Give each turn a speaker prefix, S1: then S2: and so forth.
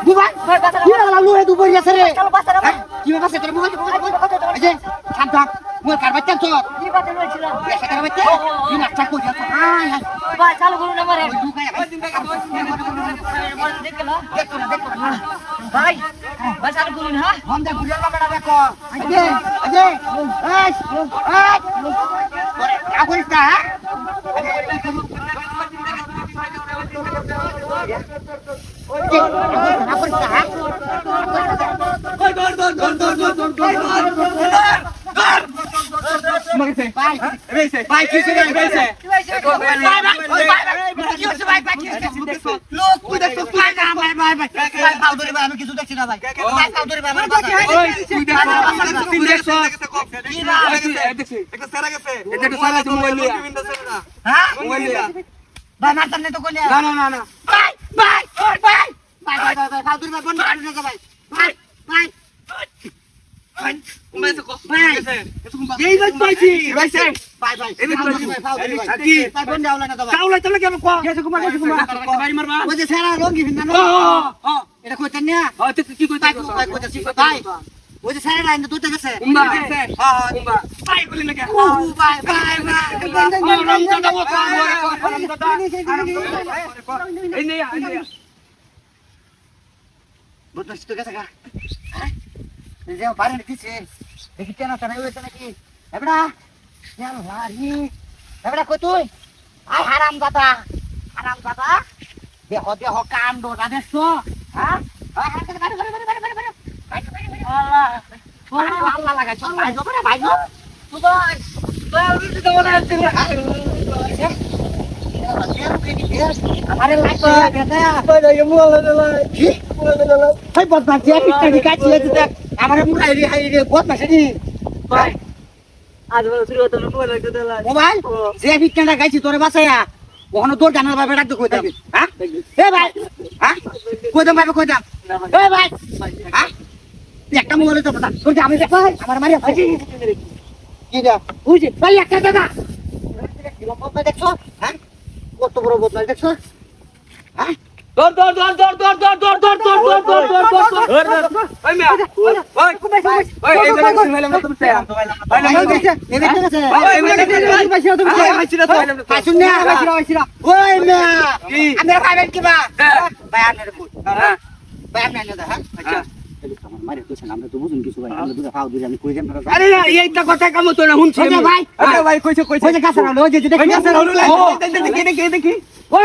S1: বুবাই কি লালু এ দুপুর গেছে রে কি বাবা সে তোর বুবাই এই যে শান্ত মোর কারবাই চাল চল
S2: কি বাতে হয়েছিলাম
S1: এসে কারবাই তে কি নাচা কই যাচ্ছে হাই হাই
S2: ভাই চালু করুন আমারে দেখো না ভাই ভাই চালু করুন হ্যাঁ
S1: हम दे गुड़िया का बेटा देखो अजय अजय अरे क्या बोल इसका है देखो देखो काम दो राधे सो हाँ अल्लाह लगा चल भाई जो बड़ा भाई जो तू हमारे लाइफ में कहता है ये मुंह लगा भाई बहुत बात है कितना दिखाई है हमारे मुंह है ये बहुत मछली भाई
S2: আজ বল শুরু হতো না বলে তো দিলা
S1: মোবাইল যে বিটটা গাইছি তোরে বাসায়া ওখানে তোর জানার ভাবে ডাক কই দাবি হ্যাঁ এ ভাই হ্যাঁ কই দাম ভাবে কই দাম এ ভাই হ্যাঁ একটা মোবাইল তো পড়া তোর আমি দেখ ভাই আমার মারি আছে কি দা বুঝি ভাই একটা দাদা মোবাইল দেখছো হ্যাঁ কত বড় বদল দেখছো হ্যাঁ
S3: দৌড় দৌড় দৌড় দৌড় দৌড় দৌড় দৌড় দৌড় দৌড় দৌড় দৌড় দৌড় দৌড় ওই মিয়া ওই ওই এই যে মেলাম তুমি চাই ভাই না দেখছে
S1: এই দেখতে গেছে
S3: ওই মেলা
S1: পাইছো তুমি
S3: পাইছি না তো
S1: পাইছো না পাইছো ওই মিয়া আমি খাবেন কি বা ভাই আনে কই
S3: হ্যাঁ
S1: ভাই আনে না হ্যাঁ আচ্ছা আমার মারি তো আমরা তো বুঝুন কিছু ভাই আমরা দুটো খাও দিই আমি কই দেন
S3: আরে না এইটা কথা কাম তো না শুনছি
S1: ভাই
S3: আরে ভাই কইছো
S1: ওই যে কাছে রালো ওই যে দেখি
S3: কাছে রালো দেখি দেখি দেখি
S1: ওই